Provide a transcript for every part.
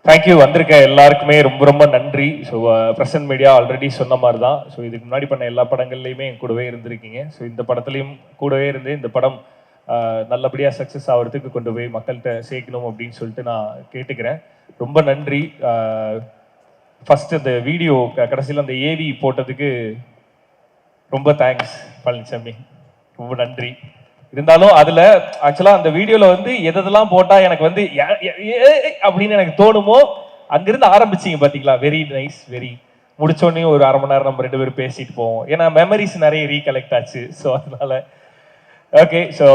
Thank you. வந்திருக்க எல்லாருக்குமே ரொம்ப ரொம்ப நன்றி. ஸோ பிரசன்ட் மீடியா ஆல்ரெடி சொன்ன மாதிரி தான். ஸோ இதுக்கு முன்னாடி பண்ண எல்லா படங்கள்லையுமே என் கூடவே இருந்திருக்கீங்க. ஸோ இந்த படத்துலையும் கூடவே இருந்து இந்த படம் நல்லபடியாக சக்ஸஸ் ஆகிறதுக்கு கொண்டு போய் மக்கள்கிட்ட சேர்க்கணும் அப்படின்னு சொல்லிட்டு நான் கேட்டுக்கிறேன். ரொம்ப நன்றி. ஃபர்ஸ்ட் இந்த வீடியோ கடைசியில் அந்த ஏவி போட்டதுக்கு ரொம்ப தேங்க்ஸ் பழனிசாமி, ரொம்ப நன்றி. இருந்தாலும் அதுல ஆக்சுவலா அந்த வீடியோல வந்து எதெல்லாம் போட்டா எனக்கு வந்து அப்படின்னு எனக்கு தோணுமோ அங்கிருந்து ஆரம்பிச்சிங்க பாத்தீங்களா. Very nice. வெரி முடிச்சோடனே ஒரு அரை மணி நேரம் நம்ம 2 பேரும் பேசிட்டு போவோம். ஏன்னா மெமரிஸ் நிறைய ரீகலெக்ட் ஆச்சு. ஸோ அதனால ஓகே. ஸோ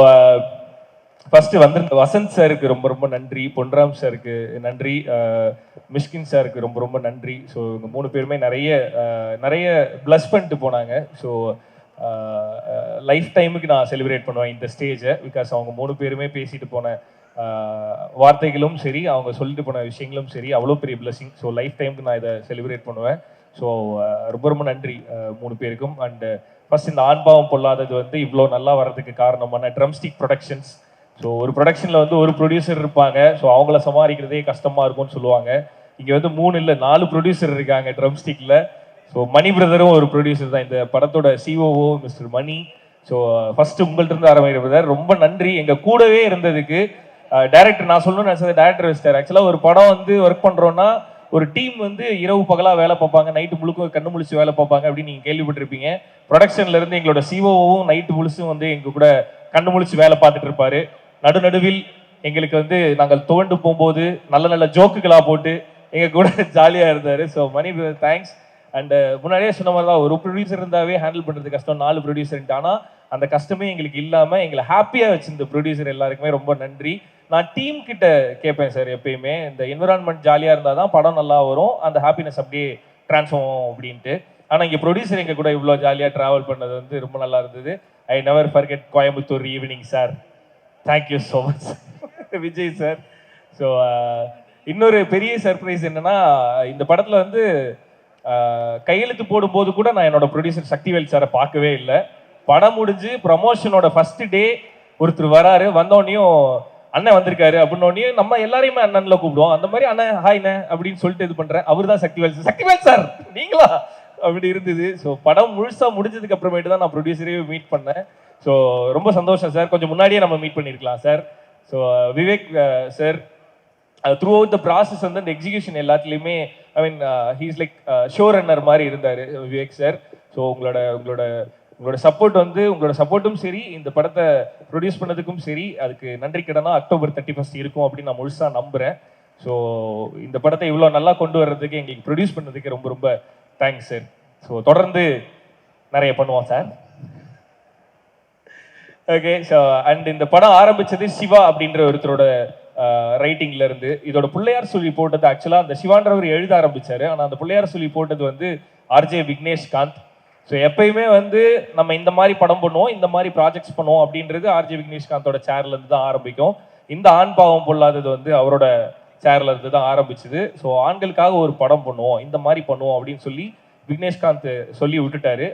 ஃபர்ஸ்ட் வந்து வசந்த் சாருக்கு ரொம்ப ரொம்ப நன்றி, பொன்ராம் சாருக்கு நன்றி, மிஷ்கின் சாருக்கு ரொம்ப ரொம்ப நன்றி. ஸோ இவங்க 3 பேருமே நிறைய பிளஸ் பண்ணிட்டு போனாங்க. ஸோ லைஃப் டைமுக்கு நான் செலிப்ரேட் பண்ணுவேன் இந்த ஸ்டேஜை. பிகாஸ் அவங்க 3 பேருமே பேசிட்டு போன வார்த்தைகளும் சரி, அவங்க சொல்லிட்டு போன விஷயங்களும் சரி, அவ்வளோ பெரிய பிளஸிங். ஸோ லைஃப் டைமுக்கு நான் இதை செலிப்ரேட் பண்ணுவேன். ஸோ ரொம்ப ரொம்ப நன்றி 3 பேருக்கும். அண்ட் ஃபர்ஸ்ட் இந்த ஆண்பாவம் பொல்லாதது வந்து இவ்வளோ நல்லா வர்றதுக்கு காரணமான ட்ரம்ஸ்டிக் ப்ரொடக்ஷன்ஸ். ஸோ ஒரு ப்ரொடக்ஷனில் வந்து ஒரு ப்ரொடியூசர் இருப்பாங்க. ஸோ அவங்கள சமாளிக்கிறதே கஷ்டமாக இருக்கும்னு சொல்லுவாங்க. இங்கே வந்து 3 இல்லை 4 ப்ரொடியூசர் இருக்காங்க ட்ரம்ஸ்டிக்கில். ஸோ மணி பிரதரும் ஒரு ப்ரொடியூசர் தான், இந்த படத்தோட சிஓஓ மிஸ்டர் மணி. ஸோ ஃபர்ஸ்ட் உங்கள்கிட்ட இருந்து ஆரம்பிக்கிற பிரதர், ரொம்ப நன்றி எங்கள் கூடவே இருந்ததுக்கு. டைரக்டர் நான் சொல்லணும்னு நினச்சது டைரக்டர் வச்சிட்டார். ஆக்சுவலாக ஒரு படம் வந்து ஒர்க் பண்ணுறோன்னா ஒரு டீம் வந்து இரவு பகலாக வேலை பார்ப்பாங்க, நைட்டு முழுக்க கண்ணு முழிச்சு வேலை பார்ப்பாங்க அப்படின்னு நீங்கள் கேள்விப்பட்டிருப்பீங்க. ப்ரொடக்ஷன்ல இருந்து எங்களோட சிஓஓவும் நைட்டு முழுசும் வந்து எங்க கூட கண்ணு முழிச்சு வேலை பார்த்துட்டு இருப்பாரு. நடுநடுவில் எங்களுக்கு வந்து நாங்கள் துவண்டு போகும்போது நல்ல நல்ல ஜோக்குகளா போட்டு எங்க கூட ஜாலியாக இருந்தார். So Mani brother thanks. And முன்னாடியே சொன்ன மாதிரி தான், ஒரு ப்ரொடியூசர் இருந்தாவே ஹேண்டில் பண்ணுறது கஷ்டம், 4 ப்ரொடியூசர்ன்ட்டு. ஆனால் அந்த கஷ்டமே எங்களுக்கு இல்லாமல் எங்களை ஹாப்பியாக வச்சிருந்த ப்ரொடியூசர் எல்லாருக்குமே ரொம்ப நன்றி. நான் டீம் கிட்ட கேட்பேன் சார் எப்பயுமே, இந்த என்விரான்மெண்ட் ஜாலியாக இருந்தால் தான் படம் நல்லா வரும், அந்த ஹாப்பினஸ் அப்படியே ட்ரான்ஸ்ஃபார்ம் ஆகும் அப்படின்ட்டு. ஆனால் இங்கே ப்ரொடியூசர் எங்கள் கூட இவ்வளோ ஜாலியாக ட்ராவல் பண்ணது வந்து ரொம்ப நல்லா இருந்தது. I never forget Coimbatore evening sir. Thank you so much Vijay sir. So இன்னொரு பெரிய சர்ப்ரைஸ் என்னன்னா, இந்த படத்தில் வந்து கையெழுத்து போடும்போது கூட நான் என்னோட ப்ரொடியூசர் சக்திவேல் சாரை பார்க்கவே இல்லை. படம் முடிஞ்சு ப்ரமோஷனோட ஃபர்ஸ்ட் டே ஒருத்தர் வராரு, வந்தோடனையும் அண்ணன் வந்திருக்காரு அப்படின்னோடனே நம்ம எல்லாரையுமே அண்ணன்ல கூப்பிடுவோம். அந்த மாதிரி அண்ணன் ஹாய்ண்ணே அப்படின்னு சொல்லிட்டு இது பண்றேன். அவர் தான் சக்திவேல் சார். சக்திவேல் சார் நீங்களா அப்படி இருந்தது. ஸோ படம் முழுசா முடிஞ்சதுக்கு அப்புறமேட்டு தான் நான் ப்ரொடியூசரே மீட் பண்ணேன். ஸோ ரொம்ப சந்தோஷம் சார். கொஞ்சம் முன்னாடியே நம்ம மீட் பண்ணியிருக்கலாம் sir. So Vivek sir throughout the process வந்து அந்த எக்ஸிகியூஷன் எல்லாத்துலேயுமே I mean he's like showrunner மாதிரி இருந்தார் விவேக் சார். ஸோ உங்களோட சப்போர்ட் வந்து உங்களோட சப்போர்ட்டும் சரி, இந்த படத்தை ப்ரொடியூஸ் பண்ணதுக்கும் சரி, அதுக்கு நன்றி கடனா அக்டோபர் 31 இருக்கும் அப்படின்னு நான் முழுசாக நம்புகிறேன். ஸோ இந்த படத்தை இவ்வளோ நல்லா கொண்டு வர்றதுக்கு எங்களுக்கு ப்ரொடியூஸ் பண்ணதுக்கு ரொம்ப ரொம்ப தேங்க்ஸ் சார். ஸோ தொடர்ந்து நிறைய பண்ணுவோம் சார். ஓகே. ஸோ அண்ட் இந்த படம் ஆரம்பிச்சது சிவா அப்படின்ற ஒருத்தரோட ரைட்டிங்ல இருந்து. இதோட பிள்ளையார் சொல்லி போட்டது ஆக்சுவலா அந்த சிவான்றவர் எழுத ஆரம்பிச்சாரு. ஆனா அந்த பிள்ளையார் சொல்லி போட்டது வந்து ஆர்ஜே விக்னேஷ்காந்த். ஸோ எப்பயுமே வந்து நம்ம இந்த மாதிரி படம் பண்ணுவோம், இந்த மாதிரி ப்ராஜெக்ட்ஸ் பண்ணுவோம் அப்படின்றது ஆர்ஜே விக்னேஷ்காந்தோட சேர்ல இருந்து தான் ஆரம்பிக்கும். இந்த ஆண் பாவம் பொல்லாதது வந்து அவரோட சேர்ல இருந்து தான் ஆரம்பிச்சுது. ஸோ ஆண்களுக்காக ஒரு படம் பண்ணுவோம், இந்த மாதிரி பண்ணுவோம் அப்படின்னு சொல்லி விக்னேஷ்காந்த் சொல்லி விட்டுட்டாரு.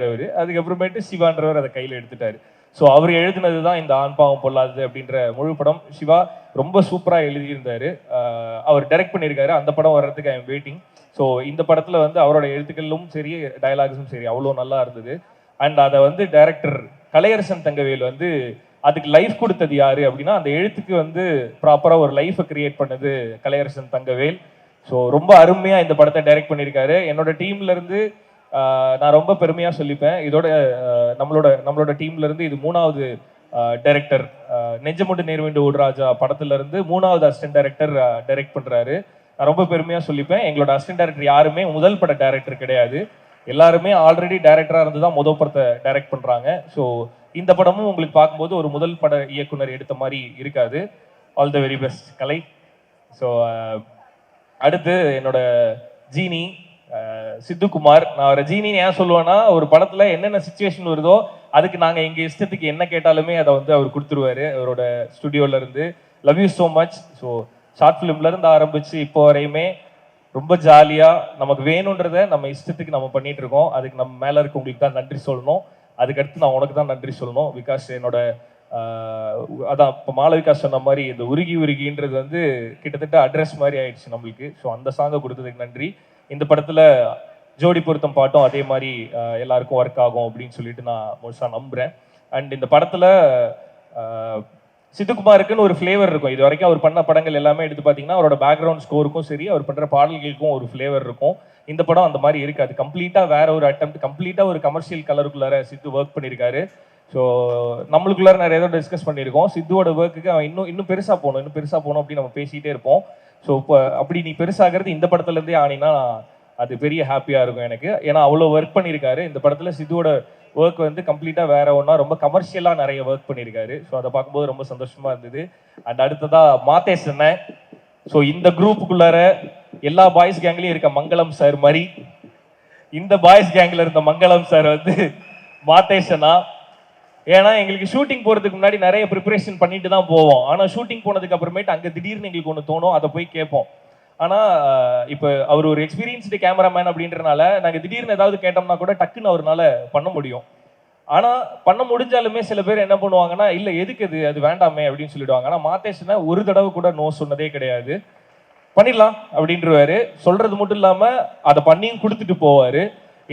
அவரு. அதுக்கப்புறமேட்டு சிவான்றவர் அதை கையில் எடுத்துட்டாரு. ஸோ அவர் எழுதினது தான் இந்த ஆண் பாவம் பொல்லாதது அப்படின்ற முழு படம். சிவா ரொம்ப சூப்பராக எழுதியிருந்தாரு. அவர் டைரக்ட் பண்ணியிருக்காரு. அந்த படம் வர்றதுக்கு ஐ எம் வெயிட்டிங். ஸோ இந்த படத்தில் வந்து அவரோட எழுத்துக்களும் சரி, டயலாக்ஸும் சரி அவ்வளோ நல்லா இருந்தது. அண்ட் அதை வந்து டைரக்டர் கலையரசன் தங்கவேல் வந்து அதுக்கு லைஃப் கொடுத்தது யாரு அப்படின்னா, அந்த எழுத்துக்கு வந்து ப்ராப்பராக ஒரு லைஃபை கிரியேட் பண்ணது கலையரசன் தங்கவேல். ஸோ ரொம்ப அருமையாக இந்த படத்தை டைரக்ட் பண்ணியிருக்காரு. என்னோட டீம்ல இருந்து நான் ரொம்ப பெருமையாக சொல்லிப்பேன். இதோட நம்மளோட டீம்ல இருந்து இது 3வது டைரக்டர். நெஞ்சமுண்டு நேர்வேண்டு ஓடுராஜா படத்துல இருந்து 3வது அசிஸ்டன்ட் டைரக்டர் டைரக்ட் பண்றாரு. நான் ரொம்ப பெருமையாக சொல்லிப்பேன். எங்களோட அசிஸ்டன்ட் டைரக்டர் யாருமே முதல் பட டைரக்டர் கிடையாது. எல்லாருமே ஆல்ரெடி டைரக்டரா இருந்து தான் முதல் படத்தை டைரக்ட் பண்றாங்க. ஸோ இந்த படமும் உங்களுக்கு பார்க்கும்போது ஒரு முதல் பட இயக்குனர் எடுத்த மாதிரி இருக்காது. All the very best Kalai. So அடுத்து என்னோட ஜீனி சித்துக்குமார். நான் அவரை ஜீனின்னு ஏன் சொல்லுவேன்னா, ஒரு படத்துல என்னென்ன சுச்சுவேஷன் வருதோ அதுக்கு நாங்கள் எங்கள் இஷ்டத்துக்கு என்ன கேட்டாலுமே அதை வந்து அவர் கொடுத்துருவாரு அவரோட ஸ்டுடியோல இருந்து. Love you so much. So short ஃபிலிம்ல இருந்து ஆரம்பிச்சு இப்போ வரையுமே ரொம்ப ஜாலியாக நமக்கு வேணுன்றதை நம்ம இஷ்டத்துக்கு நம்ம பண்ணிட்டு இருக்கோம். அதுக்கு நம்ம மேலே இருக்க உங்களுக்கு தான் நன்றி சொல்லணும். அதுக்கடுத்து நான் உனக்கு தான் நன்றி சொல்லணும். பிகாஸ் என்னோட அதான் இப்போ மாளவிகா சொன்ன மாதிரி இந்த உருகி உருகின்றது வந்து கிட்டத்தட்ட அட்ரஸ் மாதிரி ஆயிடுச்சு நம்மளுக்கு. ஸோ அந்த சாங்கை கொடுத்ததுக்கு நன்றி. இந்த படத்தில் ஜோடி பொருத்தம் பாட்டும் அதே மாதிரி எல்லாருக்கும் ஒர்க் ஆகும் அப்படின்னு சொல்லிட்டு நான் முழுசாக நம்புகிறேன். அண்ட் இந்த படத்தில் சித்துக்குமாருக்குன்னு ஒரு ஃப்ளேவர் இருக்கும். இது வரைக்கும் அவர் பண்ண படங்கள் எல்லாமே எடுத்து பார்த்தீங்கன்னா அவரோட பேக்ரவுண்ட் ஸ்கோருக்கும் சரி, அவர் பண்ணுற பாடல்களுக்கும் ஒரு ஃப்ளேவர் இருக்கும். இந்த படம் அந்த மாதிரி இருக்காது. கம்ப்ளீட்டாக வேற ஒரு அட்டெம்ப்ட், கம்ப்ளீட்டாக ஒரு கமர்ஷியல் கலருக்குள்ளார சித்து ஒர்க் பண்ணியிருக்காரு. ஸோ நம்மளுக்குள்ளார நிறைய ஏதோ டிஸ்கஸ் பண்ணியிருக்கோம். சித்துவோட ஒர்க்குக்கு அவன் இன்னும் பெருசாக போகணும் அப்படின்னு நம்ம பேசிகிட்டே இருப்போம். ஸோ இப்போ அப்படி நீ பெருசாகிறது இந்த படத்துலேருந்தே ஆனினா அது பெரிய ஹாப்பியாக இருக்கும் எனக்கு. ஏன்னா அவ்வளோ ஒர்க் பண்ணியிருக்காரு. இந்த படத்தில் சித்துவோட ஒர்க் வந்து கம்ப்ளீட்டாக வேற ஒன்றா ரொம்ப கமர்ஷியலாக நிறைய ஒர்க் பண்ணியிருக்காரு. ஸோ அதை பார்க்கும்போது ரொம்ப சந்தோஷமாக இருந்தது. அண்ட் அடுத்ததாக மாதேஷ் அண்ணன். ஸோ இந்த குரூப்புக்குள்ளார எல்லா பாய்ஸ் கேங்லேயும் இருக்க மங்களம் சார் மாதிரி இந்த பாய்ஸ் கேங்கில் இருந்த மங்களம் சார் வந்து மாதேஷ் அண்ணா. ஏன்னா எங்களுக்கு ஷூட்டிங் போகிறதுக்கு முன்னாடி நிறைய ப்ரிப்பரேஷன் பண்ணிட்டு தான் போவோம். ஆனால் ஷூட்டிங் போனதுக்கு அப்புறமேட்டு அங்கே திடீர்னு எங்களுக்கு ஒன்று தோணும், அதை போய் கேட்போம். ஆனால் இப்போ அவர் ஒரு எக்ஸ்பீரியன்ஸ்டு கேமராமேன் அப்படின்றனால நாங்கள் திடீர்னு ஏதாவது கேட்டோம்னா கூட டக்குன்னு அவரால் பண்ண முடியும். ஆனால் பண்ண முடிஞ்சாலுமே சில பேர் என்ன பண்ணுவாங்கன்னா, இல்லை எதுக்கு அது வேண்டாமே அப்படின்னு சொல்லிடுவாங்க. ஆனால் மாதேஷ்னா ஒரு தடவை கூட நோ சொன்னதே கிடையாது. பண்ணிடலாம் அப்படின்றவாரு. சொல்றது மட்டும் இல்லாமல் அதை பண்ணியும் கொடுத்துட்டு போவார்.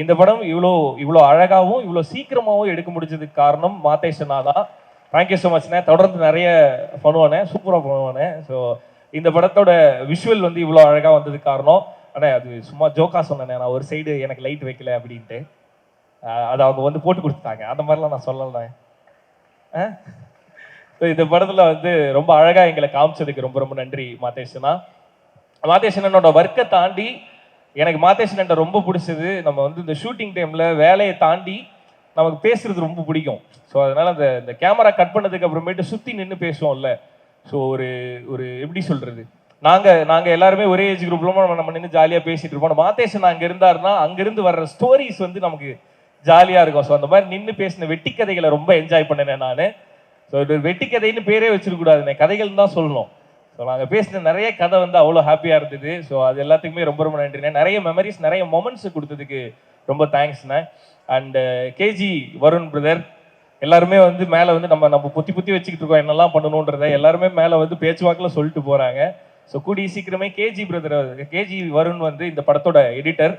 இந்த படம் இவ்வளோ அழகாகவும் இவ்வளோ சீக்கிரமாகவும் எடுக்க முடிஞ்சதுக்கு காரணம் மாதேஷனா தான். தேங்க்யூ ஸோ மச்ண்ணே. தொடர்ந்து நிறைய பண்ணுவானே, சூப்பராக பண்ணுவானே. ஸோ இந்த படத்தோட விஷுவல் வந்து இவ்வளோ அழகாக வந்ததுக்கு காரணம் அண்ணே, அது சும்மா ஜோக்கா சொன்னேன். நான் ஒரு சைடு எனக்கு லைட் வைக்கல அப்படின்ட்டு அதை அவங்க வந்து போட்டு கொடுத்துட்டாங்க. அந்த மாதிரிலாம் நான் சொல்லலை. ஸோ இந்த படத்தில் வந்து ரொம்ப அழகாக எங்களை காமிச்சதுக்கு ரொம்ப ரொம்ப நன்றி மாதேஷனா. மாதேஷனோட ஒர்க்கை தாண்டி எனக்கு மாதேஷன் ரொம்ப பிடிச்சது, நம்ம வந்து இந்த ஷூட்டிங் டைமில் வேலையை தாண்டி நமக்கு பேசுறது ரொம்ப பிடிக்கும். ஸோ அதனால் இந்த கேமரா கட் பண்ணதுக்கு அப்புறமேட்டு சுற்றி நின்று பேசுவோம்ல. ஸோ ஒரு எப்படி சொல்கிறது, நாங்கள் எல்லாருமே ஒரே ஏஜ் குரூப்ல நம்ம நின்று ஜாலியாக பேசிகிட்டு இருப்போம். மாதேஷன் அங்கே இருந்தாருன்னா அங்கேருந்து வர்ற ஸ்டோரிஸ் வந்து நமக்கு ஜாலியாக இருக்கும். ஸோ அந்த மாதிரி நின்று பேசின வெட்டி கதைகளை ரொம்ப என்ஜாய் பண்ணினேன் நான். ஸோ வெட்டி கதைன்னு பேரே வச்சிருக்கக்கூடாதுண்ணே, கதைகள் தான் சொல்லணும். ஸோ நாங்கள் பேசின நிறைய கதை வந்து அவ்வளோ ஹாப்பியாக இருந்தது. ஸோ அது எல்லாத்துக்குமே ரொம்ப ரொம்ப நன்றிண்ணே. நிறைய மெமரிஸ், நிறைய மொமெண்ட்ஸ் கொடுத்ததுக்கு ரொம்ப தேங்க்ஸ்ண்ணே. அண்டு கேஜி வருண் பிரதர் எல்லாருமே வந்து மேலே வந்து நம்ம புத்தி வச்சுக்கிட்டு இருக்கோம் என்னெல்லாம் பண்ணணுன்றதை எல்லாருமே மேலே வந்து பேச்சுவாக்கில் சொல்லிட்டு போகிறாங்க. ஸோ கூடிய சீக்கிரமே கேஜி வருண் வந்து இந்த படத்தோட எடிட்டர்.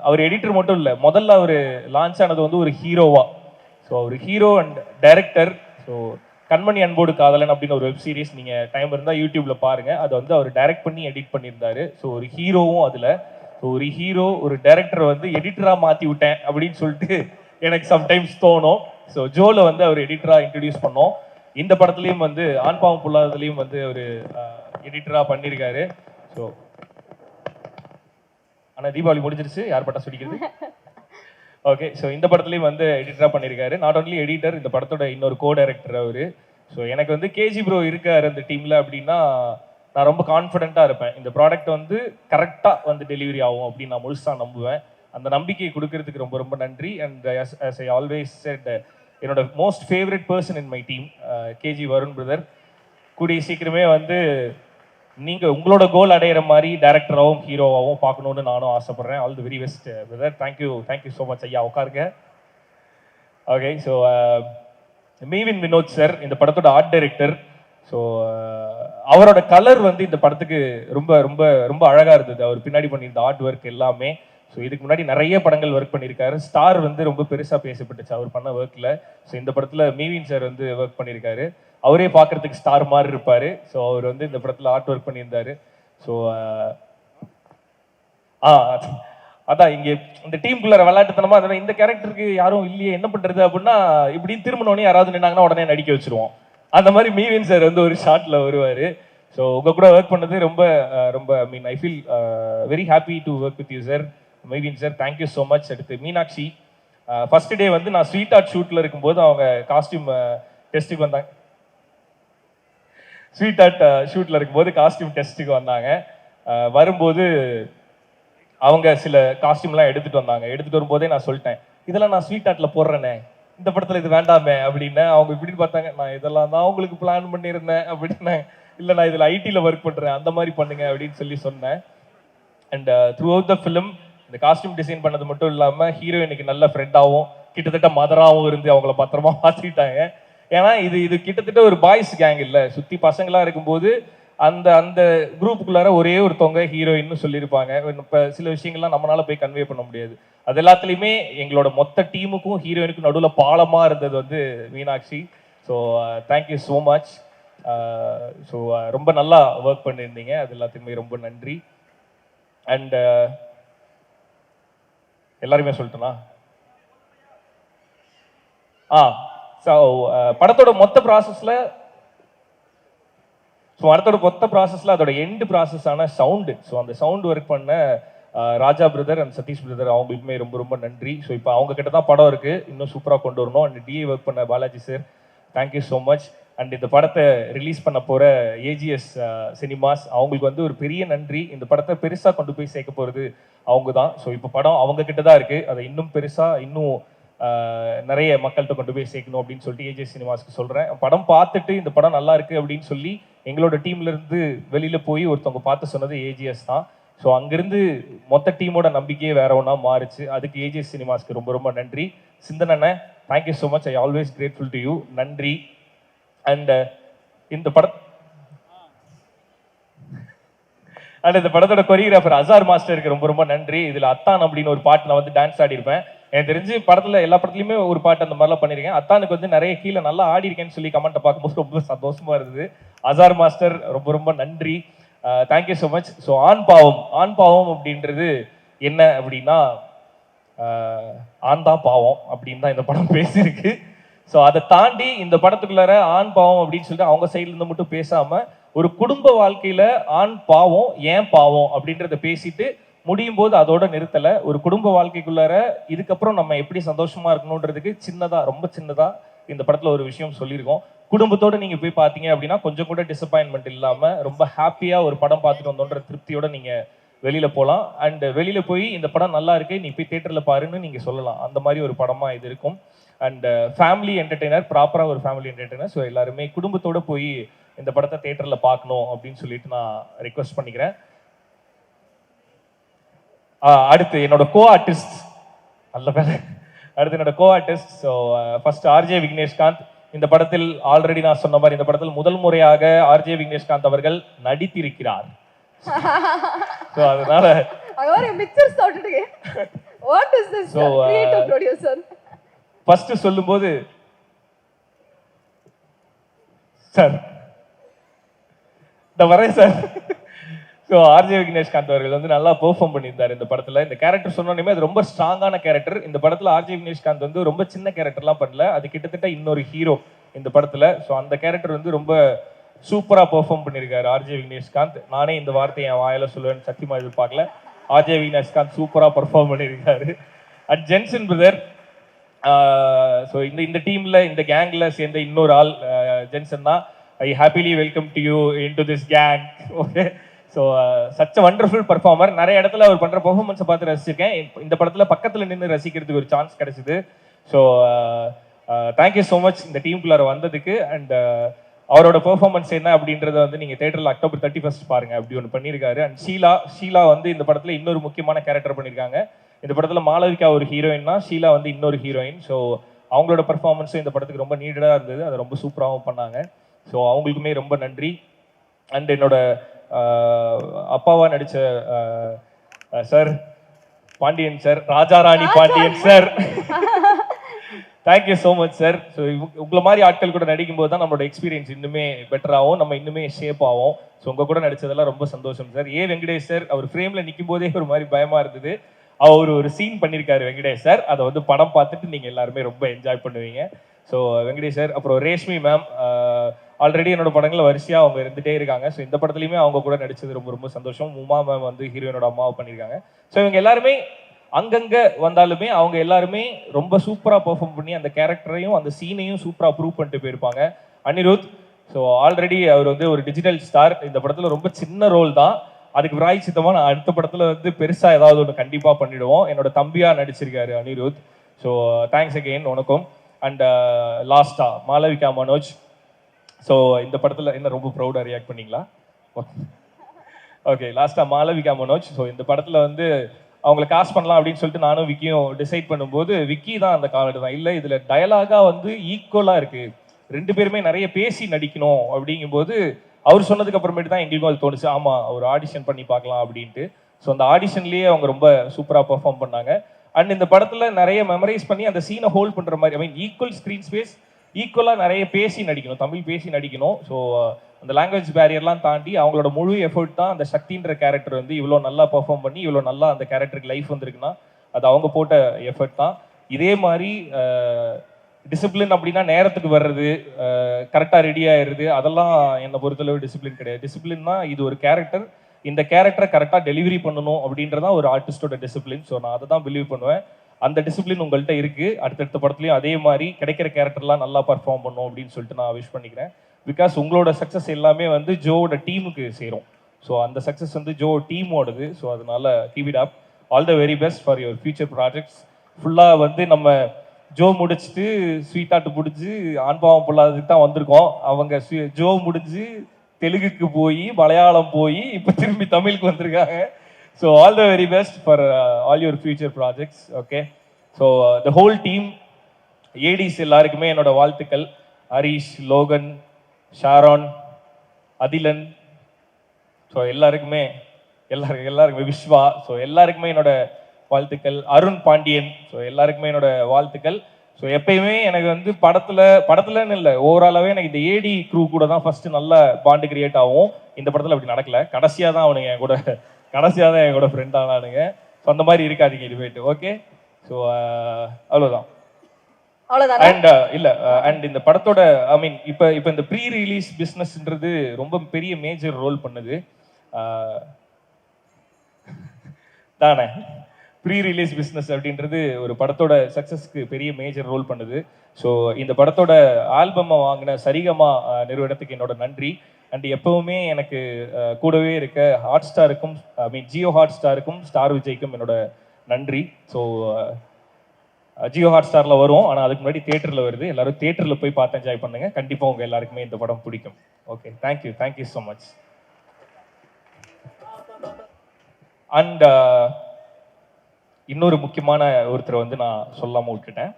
அவர் எடிட்டர் மட்டும் இல்லை, முதல்ல அவர் லான்ச் ஆனது வந்து ஒரு ஹீரோவா. ஸோ அவர் hero and director. So Kanmani Anbodu காதலன் அப்படின்னு ஒரு வெப் சீரிஸ் நீங்கள் டைம் இருந்தால் யூடியூப்ல பாருங்க. அதை வந்து அவர் டைரக்ட் பண்ணி எடிட் பண்ணியிருந்தாரு. ஸோ ஒரு ஹீரோவும் அதில். ஸோ ஒரு ஹீரோ ஒரு டைரக்டரை வந்து எடிட்டராக மாற்றி விட்டேன் அப்படின்னு சொல்லிட்டு எனக்கு சம்டைம்ஸ் தோணும். ஸோ ஜோல வந்து அவர் எடிட்டராக இன்ட்ரடியூஸ் பண்ணோம். இந்த படத்துலையும் வந்து ஆண் பாவம் புல்லாததுலையும் வந்து அவர் எடிட்டராக பண்ணியிருக்காரு. ஸோ ஆனால் தீபாவளி முடிஞ்சிருச்சு, யார் பட்டா சொல்லிக்கிறது. ஓகே, ஸோ இந்த படத்துலையும் வந்து எடிட்டராக பண்ணியிருக்காரு. நாட் ஓன்லி எடிட்டர், இந்த படத்தோட இன்னொரு கோ டைரக்டர் அவர். ஸோ எனக்கு வந்து கேஜி ப்ரோ இருக்கார் அந்த டீமில் அப்படின்னா நான் ரொம்ப கான்ஃபிடென்ட்டாக இருப்பேன். இந்த ப்ராடக்ட் வந்து கரெக்டாக வந்து டெலிவரி ஆகும் அப்படின்னு நான் முழுசாக நம்புவேன். அந்த நம்பிக்கையை கொடுக்கறதுக்கு ரொம்ப ரொம்ப நன்றி. And as I always said, என்னோட most favourite person in my team KG Varun brother. கூடிய சீக்கிரமே வந்து நீங்கள் உங்களோட கோல் அடையிற மாதிரி டைரக்டராகவும் ஹீரோவாகவும் பார்க்கணுன்னு நானும் ஆசைப்பட்றேன். All the very best brother. Thank you so much ஐயா. உட்காருங்க. ஓகே, ஸோ மீவின் வினோத் சார் இந்த படத்தோட ஆர்ட் டைரக்டர். ஸோ அவரோட கலர் வந்து இந்த படத்துக்கு ரொம்ப ரொம்ப ரொம்ப அழகாக இருந்தது. அவர் பின்னாடி பண்ணியிருந்த ஆர்ட் ஒர்க் எல்லாமே. ஸோ இதுக்கு முன்னாடி நிறைய படங்கள் ஒர்க் பண்ணியிருக்காரு. ஸ்டார் வந்து ரொம்ப பெருசாக பேசப்பட்டுச்சு அவர் பண்ண ஒர்க்கில். ஸோ இந்த படத்தில் மீவின் சார் வந்து ஒர்க் பண்ணியிருக்காரு. அவரே பார்க்கறதுக்கு ஸ்டார் மாதிரி இருப்பார். ஸோ அவர் வந்து இந்த படத்தில் ஆர்ட் ஒர்க் பண்ணியிருந்தாரு. ஸோ அதான் இங்கே இந்த டீமுக்குள்ள விளையாட்டுத்தனமா அதனால் இந்த கேரக்டருக்கு யாரும் இல்லையே என்ன பண்ணுறது அப்படின்னா இப்படின்னு திரும்பினோடனே யாராவது நின்னாங்கன்னா உடனே நடிக்க வச்சிருவோம். அந்த மாதிரி மீவின் சார் வந்து ஒரு ஷார்ட்ல வருவார். ஸோ உங்கள் கூட ஒர்க் பண்ணது ரொம்ப ரொம்ப I feel very happy to work with you sir. மீவின் சார் தேங்க்யூ ஸோ மச். அடுத்து மீனாட்சி, ஃபர்ஸ்ட் டே வந்து நான் ஸ்வீட் ஆர்ட் ஷூட்டில் இருக்கும்போது அவங்க காஸ்டியூம் டெஸ்ட்டுக்கு வந்தாங்க. ஸ்வீட் ஆர்ட் ஷூட்டில் இருக்கும்போது காஸ்டியூம் டெஸ்ட்டுக்கு வந்தாங்க. வரும்போது அவங்க சில காஸ்டியூம்லாம் எடுத்துகிட்டு வந்தாங்க. எடுத்துகிட்டு வரும்போதே நான் சொல்லிட்டேன், இதெல்லாம் நான் ஸ்வீட் ஆர்ட்டில் போடுறேனே, இந்த படத்தில் இது வேண்டாமே அப்படின்னு. அவங்க இப்படின்னு பார்த்தாங்க, நான் இதெல்லாம் தான் உங்களுக்கு பிளான் பண்ணியிருந்தேன் அப்படின்னு. இல்லை நான் இதில் ஐடியில் ஒர்க் பண்ணுறேன், அந்த மாதிரி பண்ணுங்க அப்படின்னு சொன்னேன். And through out the film இந்த காஸ்டியூம் டிசைன் பண்ணது மட்டும் இல்லாமல் ஹீரோயினுக்கு நல்ல ஃப்ரெண்டாகவும் கிட்டத்தட்ட மதராகவும் இருந்து அவங்கள பத்திரமா மாற்றிட்டாங்க. ஏன்னா இது கிட்டத்தட்ட ஒரு பாய்ஸ் கேங் இல்லை, சுற்றி பசங்களாக இருக்கும்போது அந்த அந்த குரூப்புக்குள்ளார ஒரே ஒருத்தவங்க ஹீரோயின்னு சொல்லியிருப்பாங்க. இப்போ சில விஷயங்கள்லாம் நம்மளால போய் கன்வே பண்ண முடியாது. அது எல்லாத்துலேயுமே எங்களோட மொத்த டீமுக்கும் ஹீரோயினுக்கும் நடுவில் பாலமாக இருந்தது வந்து Meenakshi. So thank you so much. So ரொம்ப நல்லா ஒர்க் பண்ணியிருந்தீங்க, அது எல்லாத்துக்குமே ரொம்ப நன்றி. அண்ட் எல்லாருமே சொல்லிட்டேனா? ஸோ படத்தோட மொத்த ப்ராசஸில் அதோட எண்டு ப்ராசஸான சவுண்டு, ஸோ அந்த சவுண்ட் ஒர்க் பண்ண ராஜா பிரதர் அண்ட் சதீஷ் பிரதர் அவங்களுக்குமே ரொம்ப ரொம்ப நன்றி. ஸோ இப்போ அவங்க கிட்ட தான் படம் இருக்கு, இன்னும் சூப்பராக கொண்டு வரணும். அண்ட் டிஏ ஒர்க் பண்ண Balaji sir, thank you so much. And இந்த படத்தை ரிலீஸ் பண்ண போகிற ஏஜிஎஸ் சினிமாஸ் அவங்களுக்கு வந்து ஒரு பெரிய நன்றி. இந்த படத்தை பெருசாக கொண்டு போய் சேர்க்க போகிறது அவங்க தான். ஸோ இப்போ படம் அவங்க கிட்ட தான் இருக்குது, அதை இன்னும் பெருசாக இன்னும் நிறைய மக்கள்கிட்ட கொண்டு போய் சேர்க்கணும் அப்படின்னு சொல்லிட்டு ஏஜிஎஸ் சினிமாஸ்க்கு சொல்கிறேன். படம் பார்த்துட்டு இந்த படம் நல்லா இருக்குது அப்படின்னு சொல்லி எங்களோட டீம்லேருந்து வெளியில் போய் ஒருத்தவங்க பார்த்து சொன்னது ஏஜிஎஸ் தான். ஸோ அங்கேருந்து மொத்த டீமோட நம்பிக்கையே வேற ஒன்றா மாறிச்சு. அதுக்கு ஏஜிஎஸ் சினிமாஸ்க்கு ரொம்ப ரொம்ப நன்றி. சிந்தனண்ணே, thank you so much, I always grateful to you, நன்றி. அண்ட் இந்த படத்தோட கொரியோகிராஃபர் அசார் மாஸ்டருக்கு ரொம்ப ரொம்ப நன்றி. இதில் அத்தான் அப்படின்னு ஒரு பாட்டு நான் வந்து டான்ஸ் ஆடிருப்பேன். எனக்கு தெரிஞ்சு படத்தில் எல்லா படத்துலையுமே ஒரு பாட்டு அந்த மாதிரிலாம் பண்ணியிருக்கேன். அத்தானுக்கு வந்து நிறைய கீழே நல்லா ஆடி இருக்கேன்னு சொல்லி கமெண்ட்டை பார்க்கும்போது ரொம்ப சந்தோஷமா இருந்தது. அசார் மாஸ்டர் ரொம்ப ரொம்ப நன்றி, தேங்க்யூ ஸோ மச். ஸோ ஆண் பாவம் அப்படின்றது என்ன அப்படின்னா, ஆண் தான் பாவம் அப்படின்னு தான் இந்த படம் பேசியிருக்கு. ஸோ அதை தாண்டி இந்த படத்துக்குள்ளார ஆண் பாவம் அப்படின்னு சொல்லிட்டு அவங்க சைட்லேருந்து மட்டும் பேசாமல் ஒரு குடும்ப வாழ்க்கையில் ஆண் பாவம் ஏன் பாவம் அப்படின்றத பேசிட்டு முடியும் போது அதோட நிறுத்தலை. ஒரு குடும்ப வாழ்க்கைக்குள்ளார இதுக்கப்புறம் நம்ம எப்படி சந்தோஷமா இருக்கணுன்றதுக்கு ரொம்ப சின்னதா இந்த படத்துல ஒரு விஷயம் சொல்லியிருக்கோம். குடும்பத்தோட நீங்க போய் பார்த்தீங்க அப்படின்னா கொஞ்சம் கூட டிசப்பாயின்மெண்ட் இல்லாம ரொம்ப ஹாப்பியா ஒரு படம் பார்த்துட்டு வந்தோன்ற திருப்தியோட நீங்க வெளியில போகலாம். அண்ட் வெளியில போய் இந்த படம் நல்லா இருக்கு, நீ போய் தியேட்டர்ல பாருன்னு நீங்க சொல்லலாம். அந்த மாதிரி ஒரு படமா இது இருக்கும். அண்ட் ஃபேமிலி என்டர்டெய்னர், ப்ராப்பரா ஒரு ஃபேமிலி என்டர்டெய்னர். ஸோ எல்லாருமே குடும்பத்தோட போய் இந்த படத்தை தியேட்டர்ல பார்க்கணும் அப்படின்னு சொல்லிட்டு நான் ரெக்வஸ்ட் பண்ணிக்கிறேன். அடுத்து என்னோட கோ ஆர்டிஸ்ட், என்னோட co artist. So first RJ Vigneshkanth. இந்த படத்தில் ஆல்ரெடி நான் சொன்ன மாதிரி இந்த படத்தில் முதல் முறையாக ஆர்ஜே விக்னேஷ்காந்த் அவர்கள் நடித்திருக்கிறார். ஸோ அதனால ஃபர்ஸ்ட் சொல்லும்போது சார் இந்த வரேன் சார். ஸோ ஆர்ஜே விக்னேஷ்காந்த் அவர்கள் வந்து நல்லா பெர்ஃபார்ம் பண்ணியிருந்தார் இந்த படத்தில். இந்த கேரக்டர் சொன்னோன்னே அது ரொம்ப ஸ்ட்ராங்கான கேரக்டர். இந்த படத்தில் ஆர்ஜே விக்னேஷ்காந்த் வந்து ரொம்ப சின்ன கேரக்டர்லாம் பண்ணல, அது கிட்டத்தட்ட இன்னொரு ஹீரோ இந்த படத்தில். ஸோ அந்த கேரக்டர் வந்து ரொம்ப சூப்பராக பெர்ஃபார்ம் பண்ணியிருக்காரு ஆர்ஜே விக்னேஷ்காந்த். நானே இந்த வார்த்தையை என் வாயில சொல்லுவேன்னு சத்தியமாக எதிர்பார்க்கல. ஆர்ஜே விக்னேஷ்காந்த் சூப்பராக பெர்ஃபார்ம் பண்ணியிருக்காரு. And Jensen brother. ஸோ இந்த டீமில் இந்த கேங்கில் சேர்ந்த இன்னொரு ஆள் ஜென்சன் தான். I happily welcome to you into this gang. Okay, so such a wonderful performer. நிறைய இடத்துல அவர் பண்ணுற பர்ஃபார்மன்ஸை பார்த்து ரசிச்சிருக்கேன். இந்த படத்தில் பக்கத்தில் நின்று ரசிக்கிறதுக்கு ஒரு சான்ஸ் கிடைச்சிது. ஸோ தேங்க்யூ ஸோ மச் இந்த டீமுக்குள்ளார வந்ததுக்கு. அண்ட் அவரோட பெர்ஃபார்மன்ஸ் என்ன அப்படின்றத வந்து நீங்கள் தேட்டரில் October 31 பாருங்க, அப்படி ஒன்று பண்ணியிருக்காரு. அண்ட் ஷீலா வந்து இந்த படத்தில் இன்னொரு முக்கியமான கேரக்டர் பண்ணியிருக்காங்க. இந்த படத்தில் மாளவிகா ஒரு ஹீரோயின்னா, ஷீலா வந்து இன்னொரு ஹீரோயின். ஸோ அவங்களோட பெர்ஃபார்மன்ஸும் இந்த படத்துக்கு ரொம்ப நீடடாக இருந்தது, அதை ரொம்ப சூப்பராகவும் பண்ணாங்க. ஸோ அவங்களுக்குமே ரொம்ப நன்றி. அண்ட் என்னோட அப்பாவா நடிச்ச sir Pandian sir, Rajarani Pandian sir, thank you so much sir. So உங்களை மாதிரி ஆட்கள் கூட நடிக்கும் போது தான் நம்மளோட எக்ஸ்பீரியன்ஸ் இன்னுமே பெட்டர் ஆகும், நம்ம இன்னுமே ஷேப் ஆகும். ஸோ உங்க கூட நடிச்சதெல்லாம் ரொம்ப சந்தோஷம் சார். வெங்கடேஷ் சார், அவர் ஃப்ரேம்ல நிற்கும் போதே ஒரு மாதிரி பயமா இருந்தது. அவர் ஒரு சீன் பண்ணியிருக்காரு வெங்கடேஷ் சார், அதை வந்து படம் பார்த்துட்டு நீங்க எல்லாருமே ரொம்ப என்ஜாய் பண்ணுவீங்க. ஸோ வெங்கடேஷ் சார், அப்புறம் ரேஷ்மி மேம், ஆல்ரெடி என்னோட படங்களில் வரிசையாக அவங்க இருந்துகிட்டே இருக்காங்க. ஸோ இந்த படத்துலையுமே அவங்க கூட நடிச்சது ரொம்ப ரொம்ப சந்தோஷம். உமா மேம் வந்து ஹீரோயினோட அம்மாவை பண்ணியிருக்காங்க. ஸோ இவங்க எல்லாருமே அங்கங்கே வந்தாலுமே அவங்க எல்லாருமே ரொம்ப சூப்பராக பெர்ஃபார்ம் பண்ணி அந்த கேரக்டரையும் அந்த சீனையும் சூப்பராக ப்ரூவ் பண்ணிட்டு போயிருப்பாங்க. அனிருத், ஸோ ஆல்ரெடி அவர் வந்து ஒரு டிஜிட்டல் ஸ்டார். இந்த படத்தில் ரொம்ப சின்ன ரோல் தான், அதுக்கு பிராய்ச்சித்தமாக நான் அடுத்த படத்தில் வந்து பெருசாக ஏதாவது ஒன்று கண்டிப்பாக பண்ணிவிடுவோம். என்னோட தம்பியாக நடிச்சிருக்காரு அனிருத். ஸோ தேங்க்ஸ் அகெயின் உனக்கும். அண்ட் லாஸ்டா மாளவிகா மனோஜ். ஸோ இந்த படத்தில் என்ன ரொம்ப ப்ரௌடாக ரியாக்ட் பண்ணீங்களா? ஓகே, லாஸ்ட்டாக மாளவிகா மனோஜ். ஸோ இந்த படத்தில் வந்து அவங்கள காஸ்ட் பண்ணலாம் அப்படின்னு சொல்லிட்டு நானும் விக்கியும் டிசைட் பண்ணும்போது விக்கி தான் அந்த காமெடி தான் இல்லை, இதில் டயலாகாக வந்து ஈக்குவலாக இருக்குது. 2 பேருமே நிறைய பேசி நடிக்கணும் அப்படிங்கும்போது அவர் சொன்னதுக்கு அப்புறமேட்டு தான் எங்களுக்கும் அது தோணுச்சு, ஆமாம் ஒரு ஆடிஷன் பண்ணி பார்க்கலாம் அப்படின்ட்டு. ஸோ அந்த ஆடிஷன்லேயே அவங்க ரொம்ப சூப்பராக பெர்ஃபார்ம் பண்ணாங்க. அண்ட் இந்த படத்தில் நிறைய மெமரைஸ் பண்ணி அந்த சீனை ஹோல்ட் பண்ணுற மாதிரி, ஐ மீன் ஈக்குவல் ஸ்க்ரீன் ஸ்பேஸ், ஈக்குவலாக நிறைய பேசி நடிக்கணும், தமிழ் பேசி நடிக்கணும். ஸோ அந்த லாங்குவேஜ் பேரியர்லாம் தாண்டி அவங்களோட முழு எஃபர்ட் தான் அந்த சக்தின்ற கேரக்டர் வந்து இவ்வளோ நல்லா பெர்ஃபார்ம் பண்ணி இவ்வளோ நல்லா அந்த கேரக்டருக்கு லைஃப் வந்திருக்குன்னா அது அவங்க போட்ட எஃபர்ட் தான். இதே மாதிரி டிசிப்ளின் அப்படின்னா நேரத்துக்கு வர்றது, கரெக்டாக ரெடி ஆயிடுறது, அதெல்லாம் என்னை பொறுத்தளவு டிசிப்ளின் கிடையாது. டிசிப்ளின்னா இது ஒரு கேரக்டர், இந்த கேரக்டரை கரெக்டாக டெலிவரி பண்ணணும் அப்படின்றதான் ஒரு ஆர்டிஸ்டோட டிசிப்ளின். ஸோ நான் அதை தான் பிலீவ் பண்ணுவேன். அந்த டிசிப்ளின் உங்கள்கிட்ட இருக்குது. அடுத்தடுத்த படத்துலையும் அதே மாதிரி கிடைக்கிற கேரக்டர்லாம் நல்லா பர்ஃபார்ம் பண்ணும் அப்படின்னு சொல்லிட்டு நான் விஷ் பண்ணிக்கிறேன். பிகாஸ் உங்களோட சக்ஸஸ் எல்லாமே வந்து ஜோவோட டீமுக்கு சேரும். ஸோ அந்த சக்ஸஸ் வந்து ஜோ டீமோடது. ஸோ அதனால keep it up. All the very best for your future projects. ஃபுல்லாக வந்து நம்ம ஜோ முடிச்சுட்டு ஸ்வீட்டாட்டு முடிஞ்சு ஆண்பாவம் பொல்லாததுக்கு தான் வந்திருக்கோம். அவங்க ஜோ முடிஞ்சு தெலுங்குக்கு போய் மலையாளம் போய் இப்போ திரும்பி தமிழுக்கு வந்திருக்காங்க. So all the very best for all your future projects. Okay, so the whole team, ADs எல்லாருக்குமே என்னோட வாழ்த்துக்கள். ஹரிஷ், லோகன், ஷாரோன், அதிலன், ஸோ எல்லாருக்குமே விஸ்வா, ஸோ எல்லாருக்குமே என்னோட வாழ்த்துக்கள். அருண் பாண்டியன், ஸோ எல்லாருக்குமே என்னோட வாழ்த்துக்கள். ஸோ எப்பயுமே எனக்கு வந்து படத்துலன்னு இல்லை, ஓவராலாகவே எனக்கு இந்த ஏடி க்ரூ கூட தான் ஃபர்ஸ்ட் நல்ல பாண்டு கிரியேட் ஆகும். இந்த படத்தில் அப்படி நடக்கல. கடைசியாக தான் என் கூட ஃப்ரெண்ட் ஆனானுங்க. ஸோ அந்த மாதிரி இருக்காதீங்க இனிமேட்டு. ஓகே, ஸோ அவ்வளோதான். அண்ட் இந்த படத்தோட ஐ மீன் இப்போ இந்த ப்ரீ ரிலீஸ் பிஸ்னஸ்ன்றது ரொம்ப பெரிய மேஜர் ரோல் பண்ணுது தானே. ப்ரீ ரிலீஸ் பிஸ்னஸ் அப்படின்றது ஒரு படத்தோட சக்ஸஸ்க்கு பெரிய மேஜர் ரோல் பண்ணுது. ஸோ இந்த படத்தோட ஆல்பமை வாங்கின சரிகமா நிறுவனத்துக்கு என்னோட நன்றி. அண்ட் எப்பவுமே எனக்கு கூடவே இருக்க ஹாட் ஸ்டாருக்கும், ஐ மீன் ஜியோ ஹாட் ஸ்டாருக்கும், ஸ்டார் விஜய்க்கும் என்னோட நன்றி. ஸோ ஜியோ ஹாட் ஸ்டாரில் வரும், ஆனால் அதுக்கு முன்னாடி தியேட்டரில் வருது. எல்லாரும் தியேட்டரில் போய் பார்த்து என்ஜாய் பண்ணுங்க. கண்டிப்பாக உங்கள் எல்லாருக்குமே இந்த படம் பிடிக்கும். Okay, thank you so much. And இன்னொரு முக்கியமான ஒருத்தர் வந்து நான் சொல்லாமல் விட்டுட்டேன்.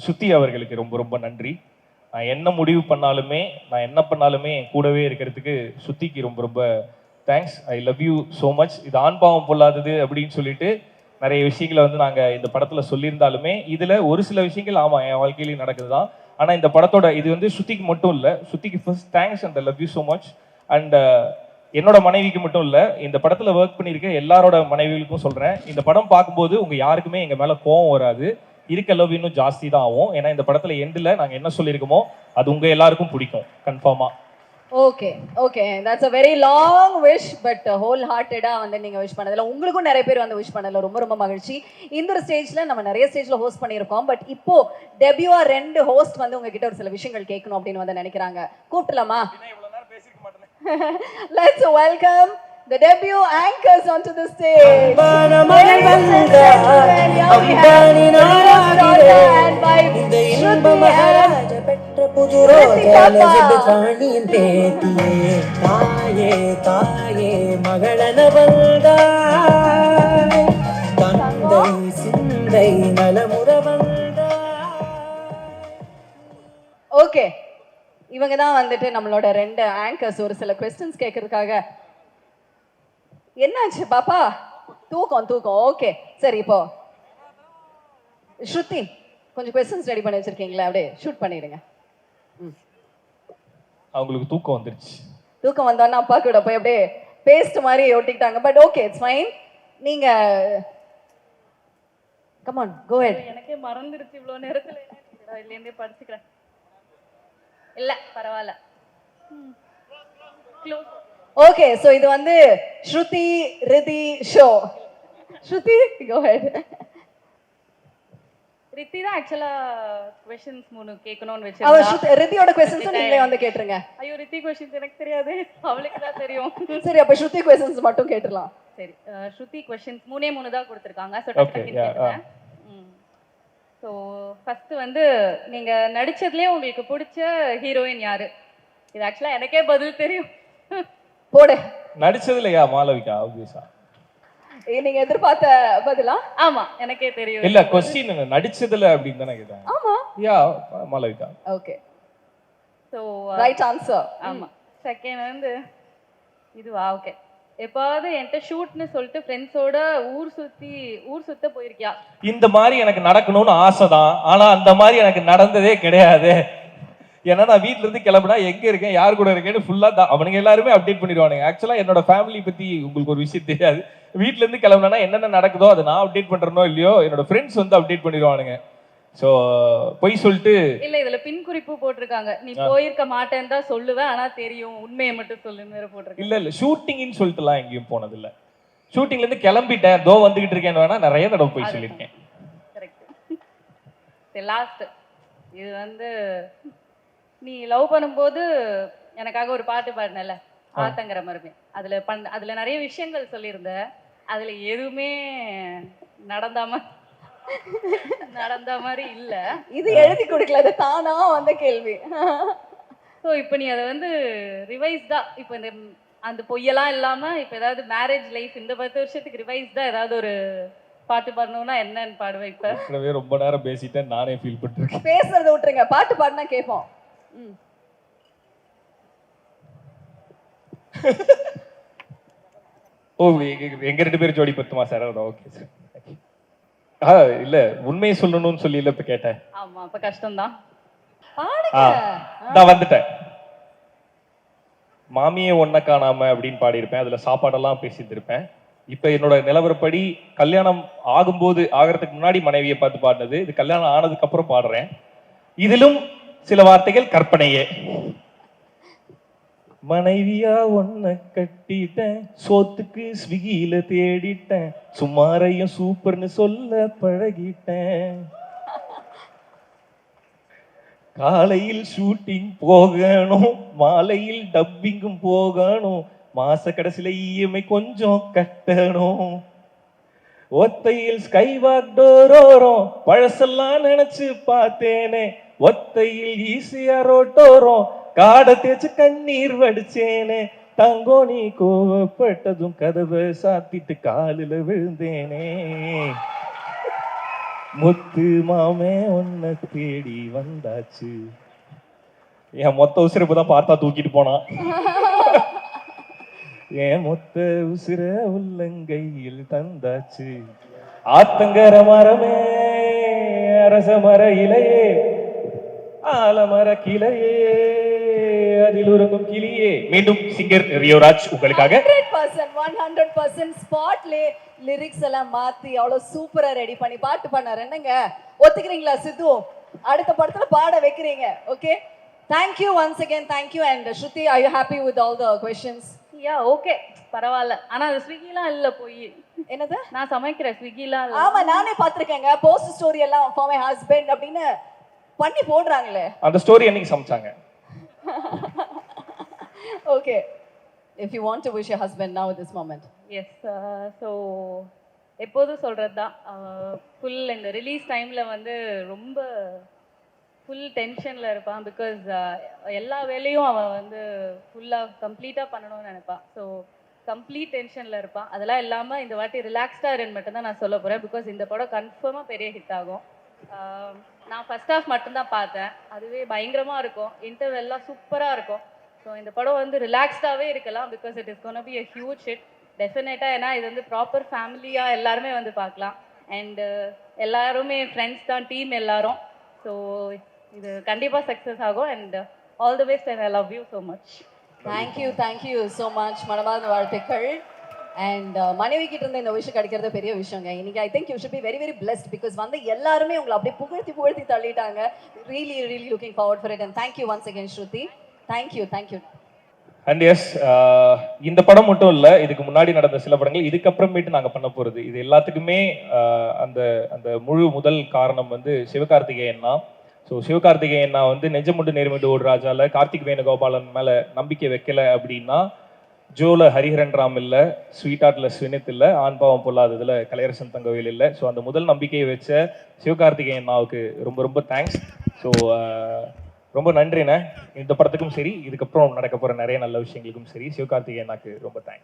ஸ்ருதி அவர்களுக்கு ரொம்ப ரொம்ப நன்றி. நான் என்ன முடிவு பண்ணாலுமே, நான் என்ன பண்ணாலுமே என் கூடவே இருக்கிறதுக்கு ஸ்ருதிக்கு ரொம்ப ரொம்ப thanks. I love you so much. இது ஆண்பாவம் பொல்லாதது அப்படின்னு சொல்லிட்டு நிறைய விஷயங்களை வந்து நாங்கள் இந்த படத்தில் சொல்லியிருந்தாலுமே இதில் ஒரு சில விஷயங்கள் ஆமாம் என் வாழ்க்கையிலையும் நடக்குது தான். ஆனால் இந்த படத்தோட இது வந்து ஸ்ருதிக்கு மட்டும் இல்லை, ஸ்ருதிக்கு first thanks and I love you so much. And என்னோட மனைவிக்கு மட்டும் இல்லை, இந்த படத்தில் ஒர்க் பண்ணியிருக்க எல்லாரோட மனைவிகளுக்கும் சொல்கிறேன், இந்த படம் பார்க்கும்போது உங்கள் யாருக்குமே எங்கள் மேலே கோவம் வராது, இருக்க லவ் இன்னும் ஜாஸ்தி தான் ஆகும். ஏன்னா இந்த படத்தில் எண்டில் நாங்கள் என்ன சொல்லியிருக்கோமோ அது உங்கள் எல்லாருக்கும் பிடிக்கும் கன்ஃபார்மாக. Okay that's a very long wish but whole hearted வந்து நீங்க விஷ் பண்ணதுல உங்களுக்கும் நிறைய பேர் வந்து விஷ் பண்ணதுல ரொம்ப ரொம்ப மகிழ்ச்சி. இந்த ஒரு ஸ்டேஜ்ல நம்ம நிறைய ஸ்டேஜ்ல ஹோஸ்ட் பண்ணியிருக்கோம். பட் இப்போ டெபியூவா 2 ஹோஸ்ட் வந்து உங்ககிட்ட ஒரு சில விஷயங்கள் கேட்கணும் அப்படின்னு வந்து நினைக்கிறாங்க. கூப்பிடலாமா? Let's welcome the debut anchors onto the stage. Okay, இவங்க தான் வந்துட்டு நம்மளோட 2 ஆங்கர்ஸ் ஒரு சில क्वेश्चंस கேட்கறதுக்காக. என்னாச்சு பாப்பா? தூக்கம். ஓகே சரி, இப்போ ஸ்ருதி கொஞ்சம் क्वेश्चंस ரெடி பண்ணி வச்சிருக்கீங்களா? அப்படியே ஷூட் பண்ணிடுங்க. அவங்களுக்கு தூக்கம் வந்துருச்சு. தூக்கம் வந்தோன்னா அப்பா கூட போய் அப்படியே பேஸ்ட் மாதிரி ஒட்டிக்கிட்டாங்க. But okay, it's fine. நீங்க கம் ஆன் கோ ஹெட். எனக்கே மறந்துருச்சு இவ்வளோ நேரத்தில். இல்லையே படிச்சுக்கிறேன். இல்லை பரவாயில்ல. ஓகே, ஸோ இது வந்து ஸ்ருதி ரிதி ஷோ. ஸ்ருதி கோ ஹெட். ரித்தி தான் ஆக்சுவலா क्वेश्चंस 3 கேட்கணும்னு வெச்சிருந்தா. அவ ரித்தியோட क्वेश्चंस நீங்களே வந்து கேட்றுங்க. ஐயோ, ரித்தி क्वेश्चंस எனக்கு தெரியாது, அவளுக்கு தான் தெரியும். சரி, அப்ப ஸ்ருதி क्वेश्चंस மட்டும் கேட்றலாம். சரி, ஸ்ருதி क्वेश्चंस 3 தான் கொடுத்திருக்காங்க. சோ டக்கு கேட்றேன். சோ ஃபர்ஸ்ட் வந்து நீங்க நடிச்சதுலயே உங்களுக்கு பிடிச்ச ஹீரோயின் யாரு? இது ஆக்சுவலா எனக்கே பதில் தெரியும். போடு. நடிச்சதுலயா? மாளவிகா ஆப்வியஸா. நீங்க எதிர்பார்த்த பதிலா? ஆமா எனக்கே தெரியும். இல்ல கொஸ்டின் நடிச்சதுல அப்படின்னு தானே கேட்டேன். ஆமா. Yeah Malavika. Okay. So right answer. ஆமா. செகண்ட் வந்து இதுவா? ஓகே. எப்பாவது என்கிட்ட ஷூட்னு சொல்லிட்டு ஃப்ரெண்ட்ஸோட ஊர் சுத்த போயிருக்கியா? இந்த மாதிரி எனக்கு நடக்கணும்னு ஆசைதான், ஆனா அந்த மாதிரி எனக்கு நடந்ததே கிடையாது. ஏன்னா நான் வீட்ல இருந்து கிளம்புனா எங்க இருக்கேன் யார் கூட இருக்கேன்னு ஃபுல்லா அவனுங்க எல்லாருமே அப்டேட் பண்ணிடுவானுங்க. ஆக்சுவலா என்னோட ஃபேமிலி பத்தி உங்களுக்கு ஒரு விஷயம் தெரியாது. வீட்ல இருந்து கிளம்புனா என்னென்ன நடக்குதோ அதை நான் அப்டேட் பண்றனோ இல்லையோ என்னோட ஃப்ரெண்ட்ஸ் வந்து அப்டேட் பண்ணிடுவானுங்க. ஸோ பொய் சொல்லிட்டு இல்ல இதுல பின் குறிப்பு போட்டிருக்காங்க. நீ போயிருக்க மாட்டேன்னு தான் சொல்லுவேன், ஆனா தெரியும் உண்மையை மட்டும் சொல்லுன்னு வேற போட்டிருக்காங்க. இல்ல ஷூட்டிங்னு சொல்லிட்டுலாம் எங்கேயும் போனது இல்ல. ஷூட்டிங்ல இருந்து கிளம்பிட்டேன் தோ வந்துகிட்டு இருக்கேன்னு வேணா நிறைய தடவை போய் சொல்லியிருக்கேன். கரெக்ட். லாஸ்ட் இது வந்து நீ லவ் பண்ணும்போது எனக்காக ஒரு பாட்டு பாடினல ஆத்தங்கர மருமே, அதுல நிறைய விஷயங்கள் சொல்லியிருந்த, அதுல எதுவுமே நடந்த மாதிரி இல்ல. இது எழுதி கொடுக்கல, அது தானா வந்த கேள்வி. ஸோ இப்போ நீ அதை வந்து ரிவைஸ்டா இப்போ இந்த அந்த பொய்யெல்லாம் இல்லாம இப்போ ஏதாவது மேரேஜ் லைஃப் இந்த 10 வருஷத்துக்கு ரிவைஸ்டா ஏதாவது ஒரு பாட்டு பாடணும்னா என்னன்னு பாடுவேன்? இப்ப ரொம்ப நேரம் பேசிட்டேன், நானே ஃபீல் பண்ணிருக்கேன். பேசுறத விட்டுருங்க, பாட்டு பாடினா கேட்போம். ஓ எங்க 2 பேரும் ஜோடி பத்துமா சார்? Okay sir. இல்ல உண்மையை சொல்லணும்னு சொல்லி இல்ல இப்ப கேட்டேன். ஆமா அப்ப கஷ்டம்தான். நான் வந்துட்டேன். மாமியே ஒன்ன காணாம அப்படின்னு பாடியிருப்பேன். அதுல சாப்பாடெல்லாம் பேசிட்டு இருப்பேன். இப்ப என்னோட நிலவரப்படி கல்யாணம் ஆகிறதுக்கு முன்னாடி மனைவியை பார்த்து பாடினது, இது கல்யாணம் ஆனதுக்கு அப்புறம் பாடுறேன். இதிலும் சில வார்த்தைகள் கற்பனையே. மனைவியா ஒன்ன கட்டிட்டேன், சோத்துக்கு ஸ்விக்கியில தேடிட்டேன், சுமாரையும் சூப்பர்னு சொல்ல பழகிட்டேன். காலையில் ஷூட்டிங் போகணும், மாலையில் டப்பிங்கும் போகணும், மாச கடைசியில இஎம்ஐ கொஞ்சம் கட்டணும். ஒத்தையில் ஸ்கைவாக் டோரோரம் பழசெல்லாம் நினைச்சு பார்த்தேனே, ஒத்தையில் ஈஸியா ரோட்டோரம் காடை தேய்ச்சு கண்ணீர் வடிச்சேனே, தங்கோ நீ கோவப்பட்டதும் கதவை சாத்திட்டு காலில் விழுந்தேனே, முத்து மாமே உன்னை தேடி வந்தாச்சு. என் மொத்த உசிரப்பு தான் பார்த்தா தூக்கிட்டு போனான். என் மொத்த உசிர உள்ளங்கையில் தந்தாச்சு. ஆத்தங்கர மரமே அரச மர இலையே ஆலமர கிளையே அதில் உறங்கும் கிளியே. மீண்டும் சிங்கர் ரியோராஜ் உங்களுக்காக 100% ஸ்பாட்லே லிரிக்ஸ் எல்லாம் மாத்தி அவ்வளவு சூப்பரா ரெடி பண்ணி பாட்டு பண்ணாரு. என்னங்க ஒத்துக்கிறீங்களா சித்து? அடுத்த படத்துல பாட வைக்கிறீங்க. Okay, thank you once again. Thank you. And Shruti, are you happy with all the questions? Yeah okay பரவாயில்ல. ஆனா அது ஸ்விக்கிலாம் இல்ல, போய் என்னது நான் சமைக்கிறேன் ஸ்விக்கிலாம் இல்ல. ஆமா நானே பாத்திருக்கேங்க, போஸ்ட் ஸ்டோரி எல்லாம் for my husband அப்படின்னு பண்ணி போடுறாங்களே. அந்த ஸ்டோரி என்னைக்கு சமைச்சாங்க? Okay, if you want to wish your husband now at this moment. Yes. So எப்போதும் சொல்கிறது தான், ஃபுல் இந்த ரிலீஸ் டைமில் வந்து ரொம்ப ஃபுல் டென்ஷனில் இருப்பான். பிகாஸ் எல்லா வேலையும் அவன் வந்து ஃபுல்லாக கம்ப்ளீட்டாக பண்ணணும்னு நினைப்பான். ஸோ கம்ப்ளீட் டென்ஷனில் இருப்பான். அதெல்லாம் இல்லாமல் இந்த வாட்டி ரிலாக்ஸ்டாக இருன்னு மட்டும்தான் நான் சொல்ல போகிறேன். பிகாஸ் இந்த படம் கன்ஃபார்மாக பெரிய ஹிட் ஆகும். நான் ஃபர்ஸ்ட் ஹாஃப் மட்டும்தான் பார்த்தேன், அதுவே பயங்கரமாக இருக்கும். இன்டர்வெல்லாம் சூப்பராக இருக்கும். ஸோ இந்த படம் வந்து ரிலாக்ஸ்டாகவே இருக்கலாம். Because it is gonna be a huge hit டெஃபினட்டாக. ஏன்னா இது வந்து ப்ராப்பர் ஃபேமிலியாக எல்லாருமே வந்து பார்க்கலாம். அண்டு எல்லாருமே ஃப்ரெண்ட்ஸ் தான், டீம் எல்லாரும். ஸோ இது கண்டிப்பாக சக்ஸஸ் ஆகும். And all the best and I love you so much. Thank you so much. மனமார்ந்த வாழ்த்துக்கள். அண்ட் மனைவி கிட்ட இருந்து இந்த விஷயம் கிடைக்கிறது பெரிய விஷயங்க. இன்னைக்கு I think you should be very very blessed. Because வந்து எல்லாருமே உங்களை அப்படியே புகழ்த்தி தள்ளிட்டாங்க. Really looking forward for it. And thank you once again Shruti. Thank you. And yes, இந்த படம் மட்டும் இல்லை, இதுக்கு முன்னாடி நடந்த சில படங்கள், இதுக்கப்புறமேட்டு நாங்கள் பண்ண போகிறது, இது எல்லாத்துக்குமே அந்த அந்த முழு முதல் காரணம் வந்து சிவகார்த்திகேயன் தான். ஸோ சிவகார்த்திகேயன் நான் வந்து நெஞ்சமுண்டு நேர்மண்டு ஓடு ராஜால கார்த்திக் வேணுகோபாலன் மேலே நம்பிக்கை வைக்கல அப்படின்னா, ஜோல ஹரிஹரன் ராம் இல்லை, ஸ்வீட் ஆர்ட்ல ஸ்வினித் இல்லை, ஆண்பாவம் பொல்லாததுல கலையரசன் தங்கவேல் இல்லை. ஸோ அந்த முதல் நம்பிக்கையை வச்ச சிவகார்த்திகேயன் அண்ணாவுக்கு ரொம்ப ரொம்ப தேங்க்ஸ். ஸோ ரொம்ப நன்றிண்ணே. இந்த படத்துக்கும் சரி, இதுக்கப்புறம் நடக்க போகிற நிறைய நல்ல விஷயங்களுக்கும் சரி, சிவகார்த்திகேயன் அண்ணாக்கு ரொம்ப தேங்க்ஸ்.